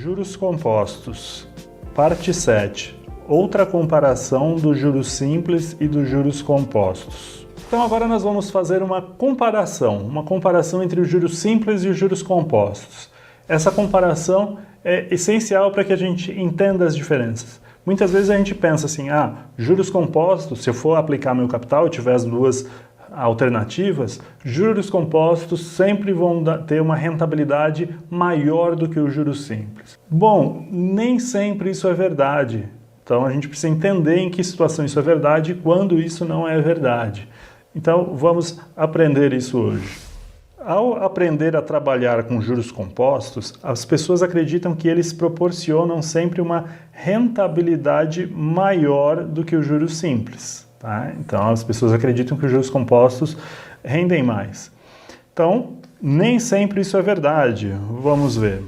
Juros compostos. Parte 7. Outra comparação dos juros simples e dos juros compostos. Então agora nós vamos fazer uma comparação entre os juros simples e os juros compostos. Essa comparação é essencial para que a gente entenda as diferenças. Muitas vezes a gente pensa assim, juros compostos, se eu for aplicar meu capital e tiver as duas alternativas, juros compostos sempre vão ter uma rentabilidade maior do que os juros simples. Bom, nem sempre isso é verdade. Então a gente precisa entender em que situação isso é verdade e quando isso não é verdade. Então vamos aprender isso hoje. Ao aprender a trabalhar com juros compostos, as pessoas acreditam que eles proporcionam sempre uma rentabilidade maior do que os juros simples. Tá? Então as pessoas acreditam que os juros compostos rendem mais. Então, nem sempre isso é verdade. Vamos ver.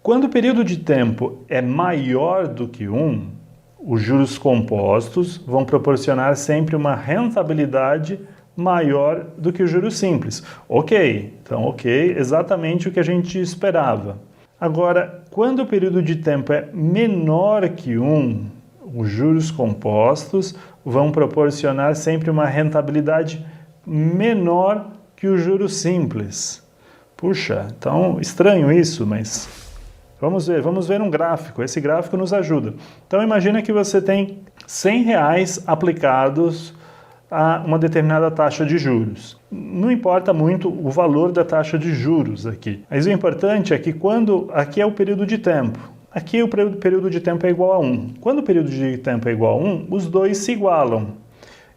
Quando o período de tempo é maior do que 1, os juros compostos vão proporcionar sempre uma rentabilidade maior do que os juros simples. Então exatamente o que a gente esperava. Agora, quando o período de tempo é menor que 1, os juros compostos vão proporcionar sempre uma rentabilidade menor que os juros simples. Puxa, então estranho isso, mas vamos ver um gráfico. Esse gráfico nos ajuda. Então imagina que você tem R$100 aplicados a uma determinada taxa de juros. Não importa muito o valor da taxa de juros aqui. Mas o importante é que aqui é o período de tempo. Aqui o período de tempo é igual a 1. Quando o período de tempo é igual a 1, os dois se igualam.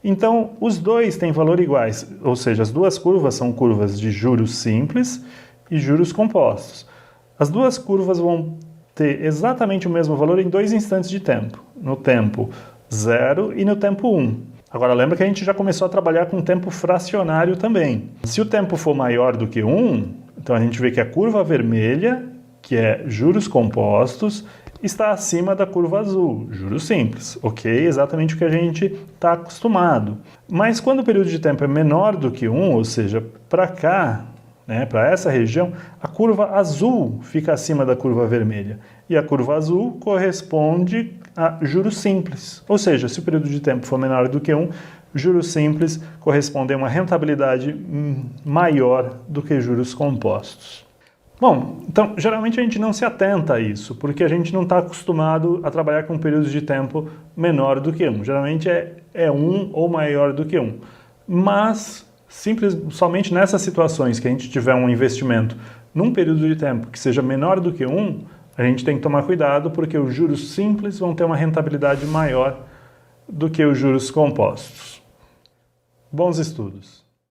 Então, os dois têm valor iguais, ou seja, as duas curvas são curvas de juros simples e juros compostos. As duas curvas vão ter exatamente o mesmo valor em dois instantes de tempo, no tempo 0 e no tempo 1. Agora, lembra que a gente já começou a trabalhar com tempo fracionário também. Se o tempo for maior do que 1, então a gente vê que a curva vermelha, que é juros compostos, está acima da curva azul, juros simples, exatamente o que a gente está acostumado. Mas quando o período de tempo é menor do que 1, ou seja, para cá, para essa região, a curva azul fica acima da curva vermelha. E a curva azul corresponde a juros simples. Ou seja, se o período de tempo for menor do que 1, juros simples correspondem a uma rentabilidade maior do que juros compostos. Bom, então, geralmente a gente não se atenta a isso, porque a gente não está acostumado a trabalhar com períodos de tempo menor do que 1. Geralmente é 1 ou maior do que 1. Mas, somente nessas situações que a gente tiver um investimento num período de tempo que seja menor do que 1, a gente tem que tomar cuidado, porque os juros simples vão ter uma rentabilidade maior do que os juros compostos. Bons estudos!